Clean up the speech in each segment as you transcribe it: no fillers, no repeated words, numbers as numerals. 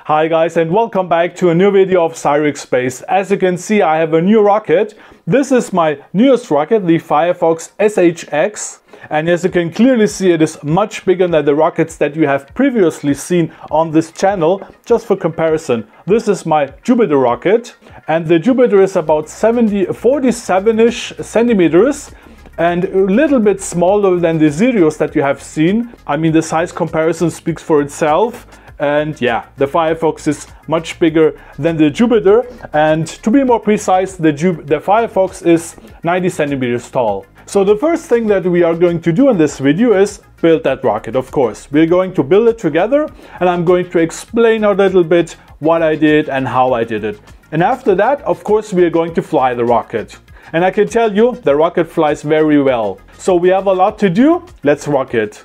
Hi guys, and welcome back to a new video of Cyrux Space. As you can see, I have a new rocket. This is my newest rocket, the Firefox SHX. And as you can clearly see, it is much bigger than the rockets that you have previously seen on this channel. Just for comparison, this is my Jupiter rocket, and the Jupiter is about 47-ish centimeters and a little bit smaller than the Cyrux that you have seen. I mean, the size comparison speaks for itself. And yeah, the Firefox is much bigger than the Jupiter. And to be more precise, the Firefox is 90 centimeters tall. So the first thing that we are going to do in this video is build that rocket, of course. We're going to build it together, and I'm going to explain a little bit what I did and how I did it. And after that, of course, we are going to fly the rocket. And I can tell you, the rocket flies very well. So we have a lot to do. Let's rock it.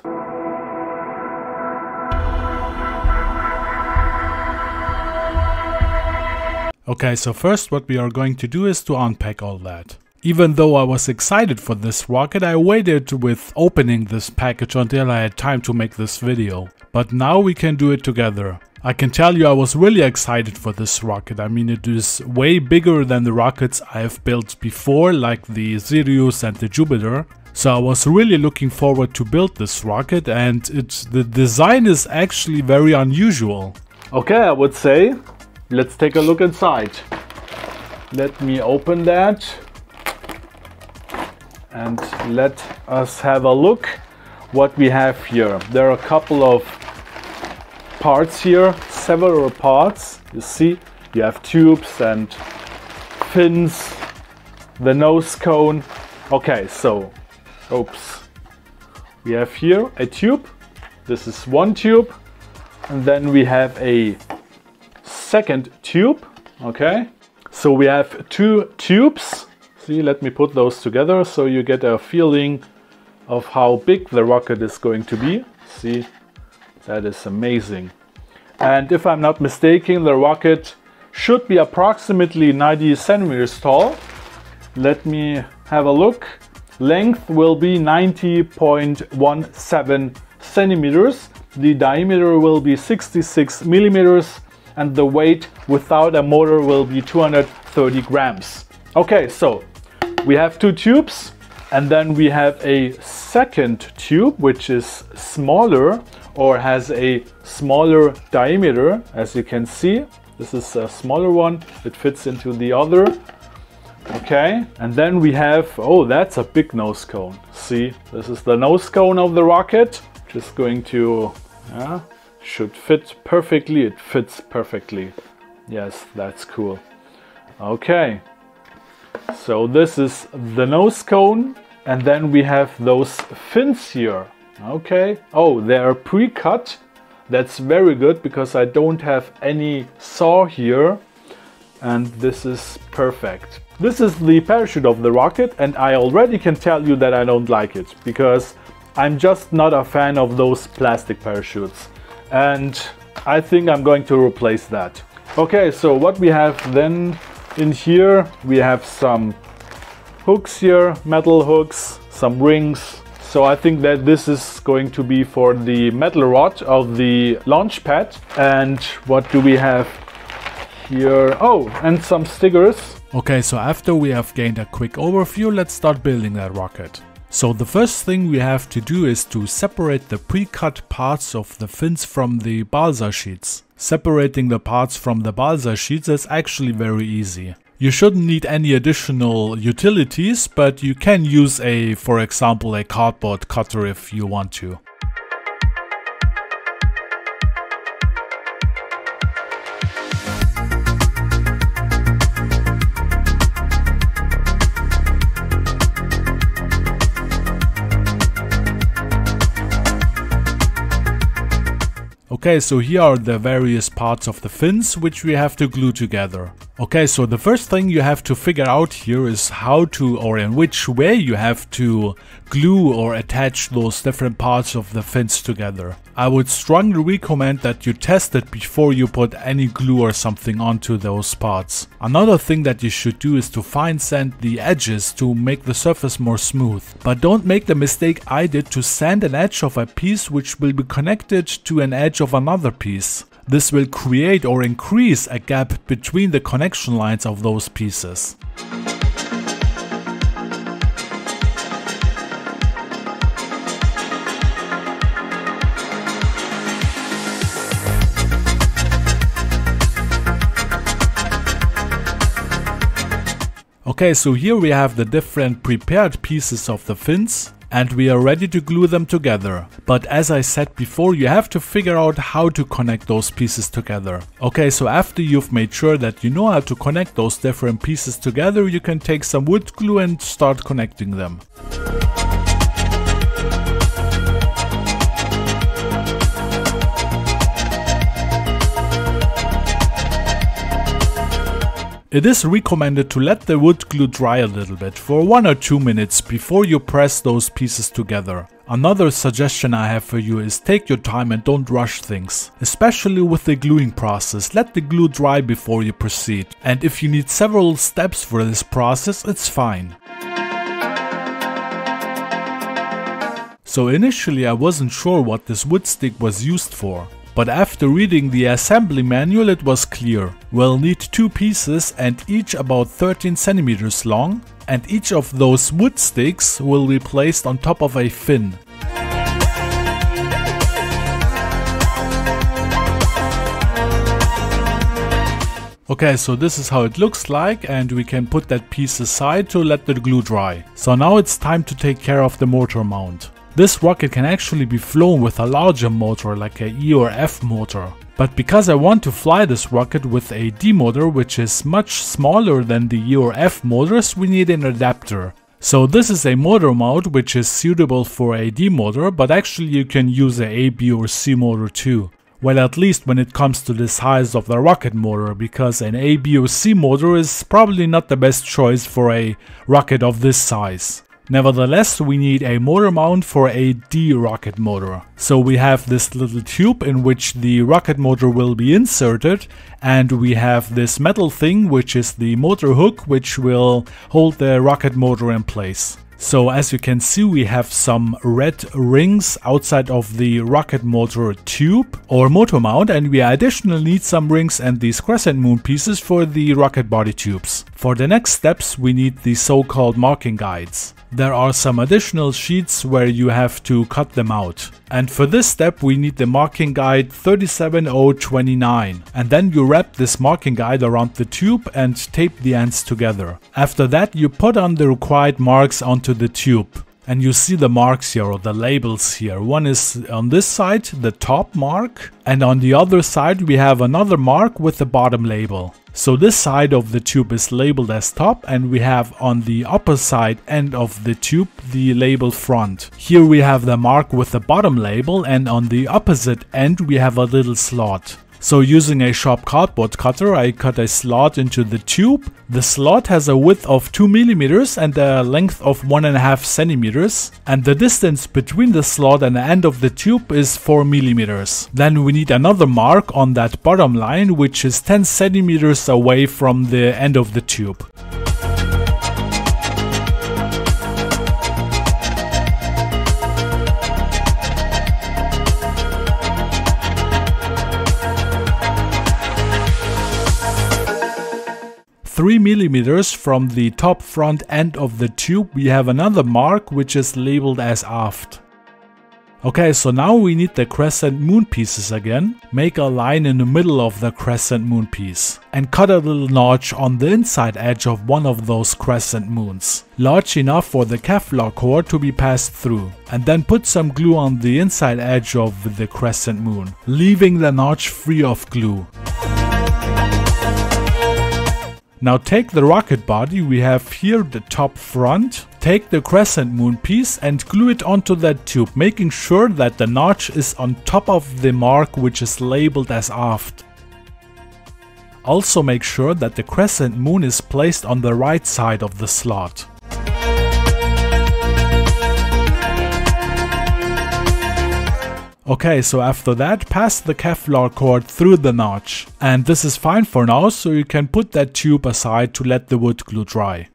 Okay, so first what we are going to do is to unpack all that. Even though I was excited for this rocket, I waited with opening this package until I had time to make this video. But now we can do it together. I can tell you I was really excited for this rocket. I mean, it is way bigger than the rockets I have built before, like the Cyrux and the Jupiter. So I was really looking forward to build this rocket, and the design is actually very unusual. Okay, I would say, let's take a look inside. Let me open that and let us have a look what we have here. There are a couple of parts here, several parts. You see, you have tubes and fins, the nose cone. Okay, so, oops. We have here a tube. This is one tube. And then we have a second tube. Okay, so we have two tubes. See, let me put those together so you get a feeling of how big the rocket is going to be. See, that is amazing. And if I'm not mistaken, the rocket should be approximately 90 centimeters tall. Let me have a look. Length will be 90.17 centimeters. The diameter will be 66 millimeters. And the weight without a motor will be 230 grams. Okay, so we have two tubes, and then we have a second tube which is smaller or has a smaller diameter. As you can see, this is a smaller one. It fits into the other. Okay, and then we have, oh, that's a big nose cone. See, this is the nose cone of the rocket. Just going to, should fit perfectly. It fits perfectly. Yes, that's cool. Okay, so this is the nose cone, and then we have those fins here. Okay, oh, they are pre-cut. That's very good because I don't have any saw here, and this is perfect. This is the parachute of the rocket, and I already can tell you that I don't like it because I'm just not a fan of those plastic parachutes. And I think I'm going to replace that. Okay, so what we have then in here, we have some hooks here, metal hooks, some rings. So I think that this is going to be for the metal rod of the launch pad. And what do we have here? Oh, and some stickers. Okay, so after we have gained a quick overview, let's start building that rocket. So the first thing we have to do is to separate the pre-cut parts of the fins from the balsa sheets. Separating the parts from the balsa sheets is actually very easy. You shouldn't need any additional utilities, but you can use for example, a cardboard cutter if you want to. Okay, so here are the various parts of the fins which we have to glue together. Okay, so the first thing you have to figure out here is how to, or in which way you have to glue or attach those different parts of the fins together. I would strongly recommend that you test it before you put any glue or something onto those parts. Another thing that you should do is to fine sand the edges to make the surface more smooth. But don't make the mistake I did to sand an edge of a piece which will be connected to an edge of another piece. This will create or increase a gap between the connection lines of those pieces. Okay, so here we have the different prepared pieces of the fins and we are ready to glue them together. But as I said before, you have to figure out how to connect those pieces together. Okay, so after you've made sure that you know how to connect those different pieces together, you can take some wood glue and start connecting them. It is recommended to let the wood glue dry a little bit for 1 or 2 minutes before you press those pieces together. Another suggestion I have for you is take your time and don't rush things. Especially with the gluing process, let the glue dry before you proceed. And if you need several steps for this process, it's fine. So initially I wasn't sure what this wood stick was used for. But after reading the assembly manual it was clear. We'll need 2 pieces and each about 13 centimeters long, and each of those wood sticks will be placed on top of a fin. Okay, so this is how it looks like, and we can put that piece aside to let the glue dry. So now it's time to take care of the motor mount. This rocket can actually be flown with a larger motor like a E or F motor. But because I want to fly this rocket with a D motor which is much smaller than the E or F motors, we need an adapter. So this is a motor mount which is suitable for a D motor, but actually you can use a A, B or C motor too. Well, at least when it comes to the size of the rocket motor, because an A, B or C motor is probably not the best choice for a rocket of this size. Nevertheless, we need a motor mount for a D rocket motor. So we have this little tube in which the rocket motor will be inserted, and we have this metal thing which is the motor hook which will hold the rocket motor in place. So as you can see, we have some red rings outside of the rocket motor tube or motor mount, and we additionally need some rings and these crescent moon pieces for the rocket body tubes. For the next steps we need the so-called marking guides. There are some additional sheets where you have to cut them out. And for this step we need the marking guide 37029, and then you wrap this marking guide around the tube and tape the ends together. After that you put on the required marks onto the tube. And you see the marks here, or the labels here. One is on this side, the top mark, and on the other side we have another mark with the bottom label. So this side of the tube is labeled as top, and we have on the opposite end of the tube the label front. Here we have the mark with the bottom label, and on the opposite end we have a little slot. So using a sharp cardboard cutter I cut a slot into the tube. The slot has a width of 2 mm and a length of 1.5 cm, and the distance between the slot and the end of the tube is 4 mm. Then we need another mark on that bottom line which is 10 cm away from the end of the tube. Three millimeters from the top front end of the tube we have another mark which is labeled as aft. Okay, so now we need the crescent moon pieces again. Make a line in the middle of the crescent moon piece and cut a little notch on the inside edge of one of those crescent moons, large enough for the Kevlar core to be passed through, and then put some glue on the inside edge of the crescent moon, leaving the notch free of glue. Now take the rocket body, we have here the top front, take the crescent moon piece and glue it onto that tube, making sure that the notch is on top of the mark which is labeled as aft. Also make sure that the crescent moon is placed on the right side of the slot. Okay, so after that, pass the Kevlar cord through the notch. And this is fine for now, so you can put that tube aside to let the wood glue dry.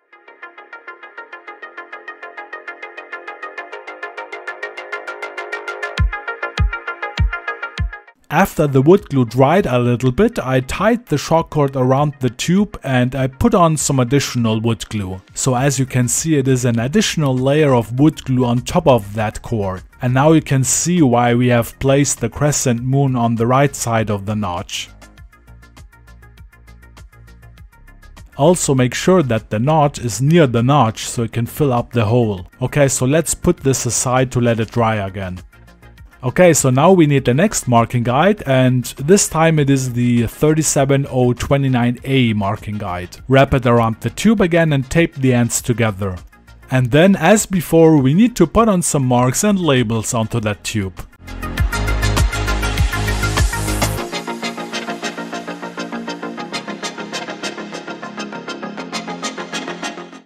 After the wood glue dried a little bit, I tied the shock cord around the tube and I put on some additional wood glue. So as you can see, it is an additional layer of wood glue on top of that cord. And now you can see why we have placed the crescent moon on the right side of the notch. Also make sure that the knot is near the notch so it can fill up the hole. Okay, so let's put this aside to let it dry again. Okay, so now we need the next marking guide, and this time it is the 37029A marking guide. Wrap it around the tube again and tape the ends together. And then, as before, we need to put on some marks and labels onto that tube.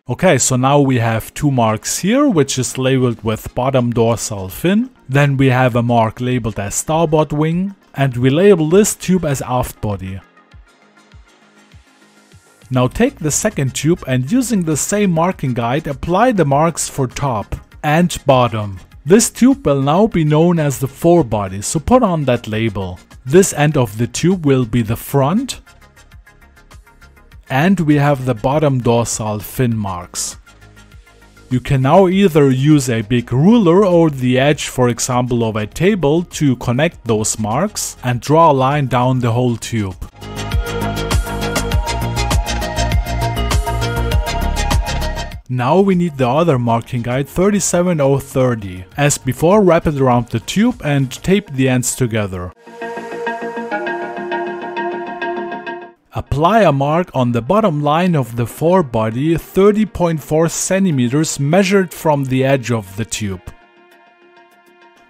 Okay, so now we have two marks here, which is labeled with bottom dorsal fin. Then we have a mark labeled as starboard wing, and we label this tube as aft body. Now take the second tube and using the same marking guide, apply the marks for top and bottom. This tube will now be known as the forebody, so put on that label. This end of the tube will be the front. And we have the bottom dorsal fin marks. You can now either use a big ruler or the edge, for example, of a table to connect those marks and draw a line down the whole tube. Now we need the other marking guide 37030. As before, wrap it around the tube and tape the ends together. Apply a mark on the bottom line of the forebody 30.4 cm measured from the edge of the tube.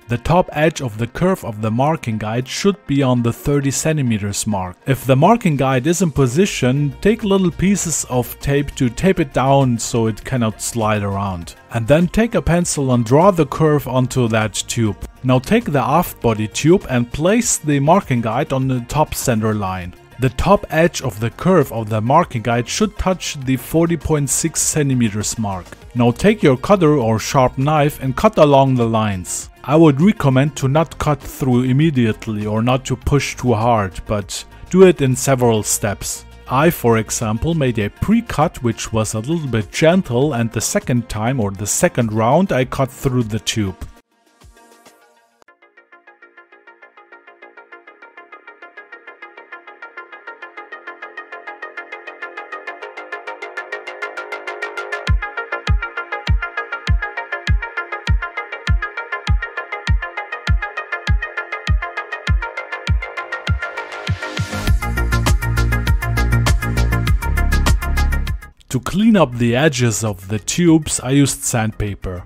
The top edge of the curve of the marking guide should be on the 30 cm mark. If the marking guide is in position, take little pieces of tape to tape it down so it cannot slide around. And then take a pencil and draw the curve onto that tube. Now take the aft body tube and place the marking guide on the top center line. The top edge of the curve of the marking guide should touch the 40.6 cm mark. Now take your cutter or sharp knife and cut along the lines. I would recommend to not cut through immediately or not to push too hard, but do it in several steps. I, for example, made a pre-cut which was a little bit gentle, and the second time or the second round I cut through the tube. To clean up the edges of the tubes, I used sandpaper.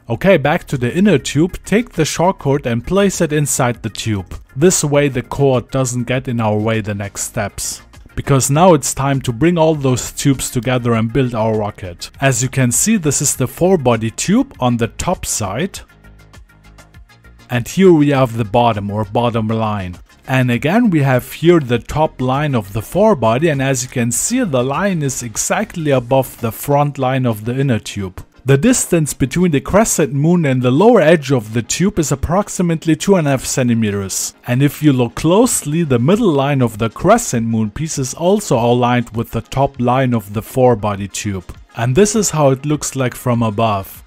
Okay, back to the inner tube, take the shock cord and place it inside the tube. This way the cord doesn't get in our way the next steps. Because now it's time to bring all those tubes together and build our rocket. As you can see, this is the forebody tube on the top side. And here we have the bottom or bottom line. And again we have here the top line of the forebody, and as you can see the line is exactly above the front line of the inner tube. The distance between the crescent moon and the lower edge of the tube is approximately 2.5 centimeters. And if you look closely, the middle line of the crescent moon piece is also aligned with the top line of the forebody tube. And this is how it looks like from above.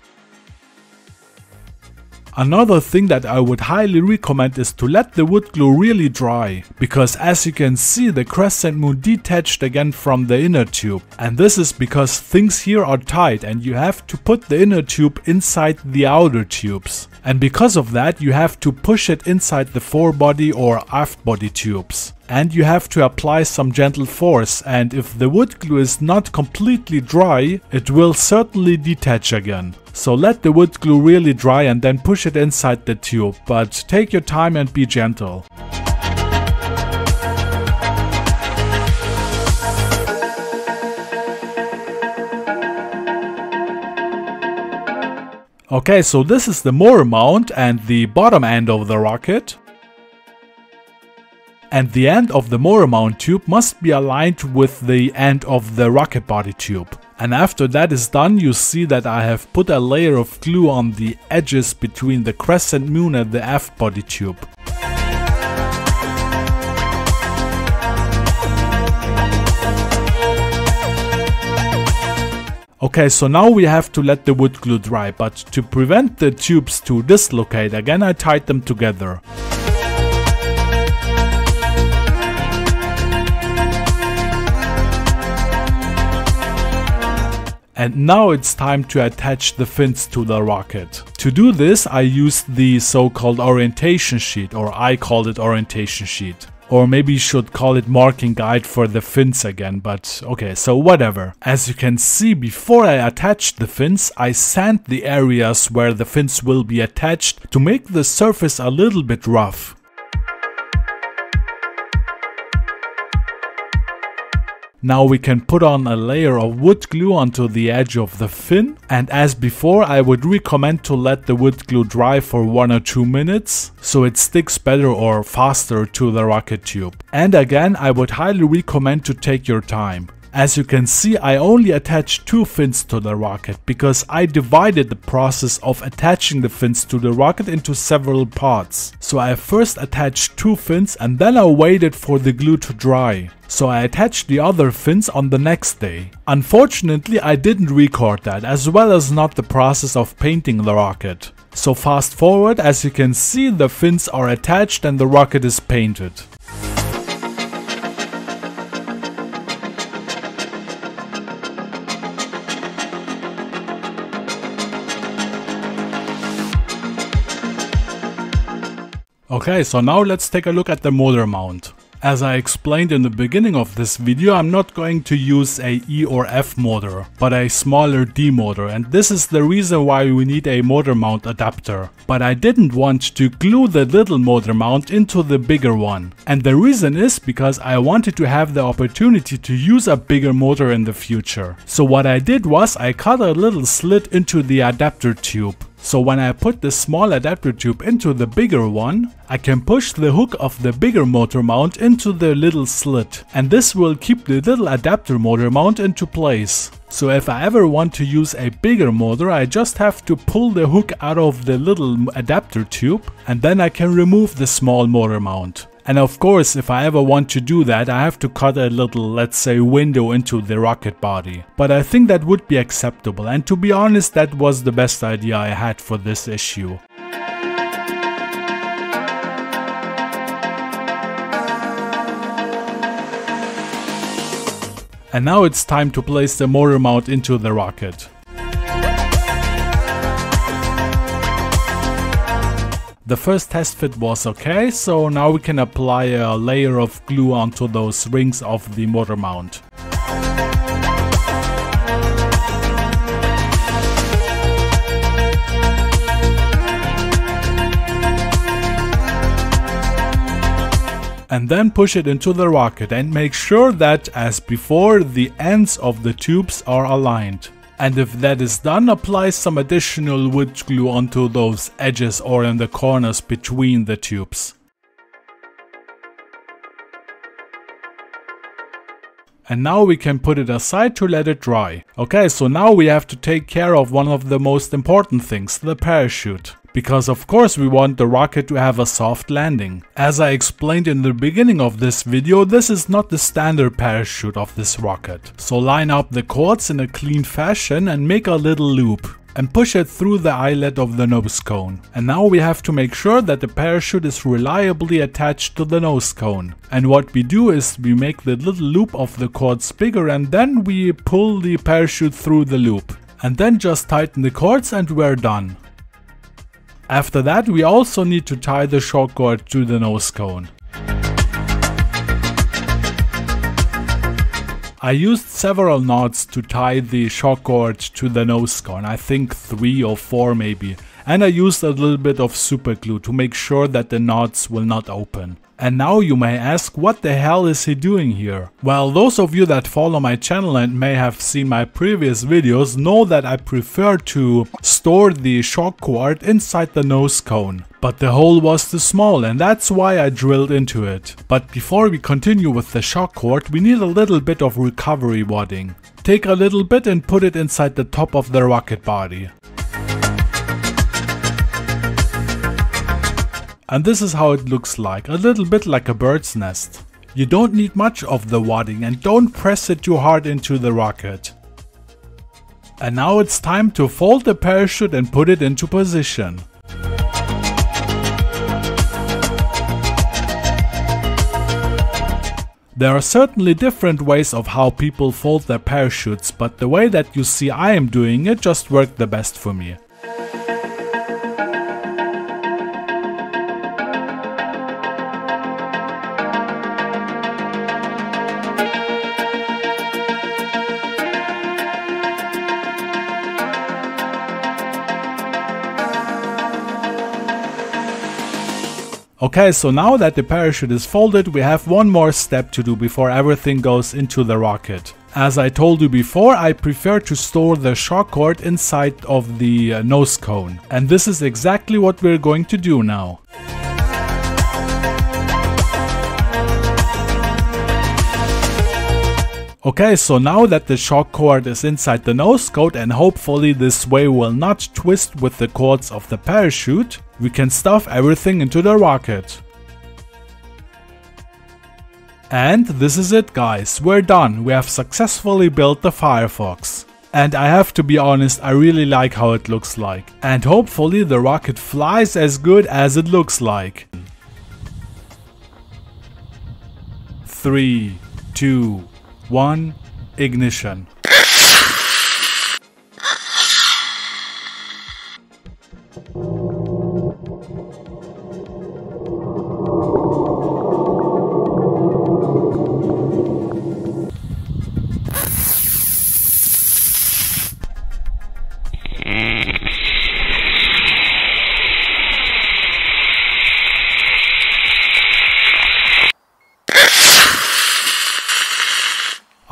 Another thing that I would highly recommend is to let the wood glue really dry, because as you can see the crescent moon detached again from the inner tube, and this is because things here are tight and you have to put the inner tube inside the outer tubes, and because of that you have to push it inside the forebody or aft body tubes. And you have to apply some gentle force, and if the wood glue is not completely dry, it will certainly detach again. So let the wood glue really dry and then push it inside the tube, but take your time and be gentle. Okay, so this is the motor mount and the bottom end of the rocket. And the end of the motor mount tube must be aligned with the end of the rocket body tube. And after that is done, you see that I have put a layer of glue on the edges between the crescent moon and the aft body tube. Okay, so now we have to let the wood glue dry, but to prevent the tubes to dislocate again, I tied them together. And now it's time to attach the fins to the rocket. To do this, I used the so-called orientation sheet, or I called it orientation sheet. Or maybe you should call it marking guide for the fins again, but okay, so whatever. As you can see, before I attached the fins, I sand the areas where the fins will be attached to make the surface a little bit rough. Now we can put on a layer of wood glue onto the edge of the fin, and as before I would recommend to let the wood glue dry for 1 or 2 minutes so it sticks better or faster to the rocket tube. And again, I would highly recommend to take your time. As you can see, I only attached 2 fins to the rocket because I divided the process of attaching the fins to the rocket into several parts. So I first attached 2 fins and then I waited for the glue to dry. So I attached the other fins on the next day. Unfortunately, I didn't record that, as well as not the process of painting the rocket. So fast forward, as you can see, the fins are attached and the rocket is painted. Okay, so now let's take a look at the motor mount. As I explained in the beginning of this video, I'm not going to use a E or F motor, but a smaller D motor, and this is the reason why we need a motor mount adapter. But I didn't want to glue the little motor mount into the bigger one. And the reason is because I wanted to have the opportunity to use a bigger motor in the future. So what I did was I cut a little slit into the adapter tube. So when I put the small adapter tube into the bigger one, I can push the hook of the bigger motor mount into the little slit, and this will keep the little adapter motor mount into place. So if I ever want to use a bigger motor, I just have to pull the hook out of the little adapter tube, and then I can remove the small motor mount. And of course, if I ever want to do that, I have to cut a little, let's say, window into the rocket body. But I think that would be acceptable, and to be honest, that was the best idea I had for this issue. And now it's time to place the motor mount into the rocket. The first test fit was okay, so now we can apply a layer of glue onto those rings of the motor mount. And then push it into the rocket and make sure that, as before, the ends of the tubes are aligned. And if that is done, apply some additional wood glue onto those edges or in the corners between the tubes. And now we can put it aside to let it dry. Okay, so now we have to take care of one of the most important things, the parachute. Because of course we want the rocket to have a soft landing. As I explained in the beginning of this video, this is not the standard parachute of this rocket. So line up the cords in a clean fashion and make a little loop. And push it through the eyelet of the nose cone. And now we have to make sure that the parachute is reliably attached to the nose cone. And what we do is we make the little loop of the cords bigger and then we pull the parachute through the loop. And then just tighten the cords and we're done. After that, we also need to tie the shock cord to the nose cone. I used several knots to tie the shock cord to the nose cone, I think 3 or 4 maybe. and I used a little bit of super glue to make sure that the knots will not open. And now you may ask, what the hell is he doing here? Well, those of you that follow my channel and may have seen my previous videos know that I prefer to store the shock cord inside the nose cone. But the hole was too small and that's why I drilled into it. But before we continue with the shock cord, we need a little bit of recovery wadding. Take a little bit and put it inside the top of the rocket body. And this is how it looks like, a little bit like a bird's nest. You don't need much of the wadding and don't press it too hard into the rocket. And now it's time to fold the parachute and put it into position. There are certainly different ways of how people fold their parachutes, but the way that you see I am doing it just worked the best for me. Okay, so now that the parachute is folded, we have one more step to do before everything goes into the rocket. As I told you before, I prefer to store the shock cord inside of the nose cone. And this is exactly what we're going to do now. Okay, so now that the shock cord is inside the nose cone and hopefully this way will not twist with the cords of the parachute, we can stuff everything into the rocket. And this is it guys, we're done, we have successfully built the Firefox. And I have to be honest, I really like how it looks like. And hopefully the rocket flies as good as it looks like. 3, 2, 1, ignition.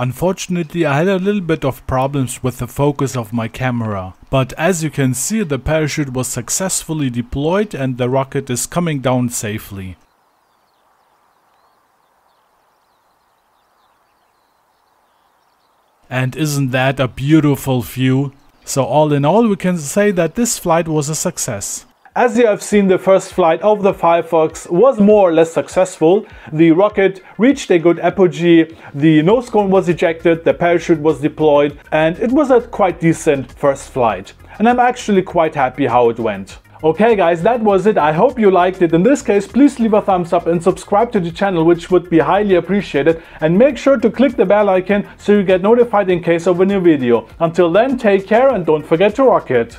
Unfortunately, I had a little bit of problems with the focus of my camera, but as you can see, the parachute was successfully deployed and the rocket is coming down safely. And isn't that a beautiful view? So all in all, we can say that this flight was a success. As you have seen, the first flight of the Firefox was more or less successful. The rocket reached a good apogee, the nose cone was ejected, the parachute was deployed, and it was a quite decent first flight. And I'm actually quite happy how it went. Okay guys, that was it. I hope you liked it. In this case, please leave a thumbs up and subscribe to the channel, which would be highly appreciated. And make sure to click the bell icon so you get notified in case of a new video. Until then, take care and don't forget to rock it.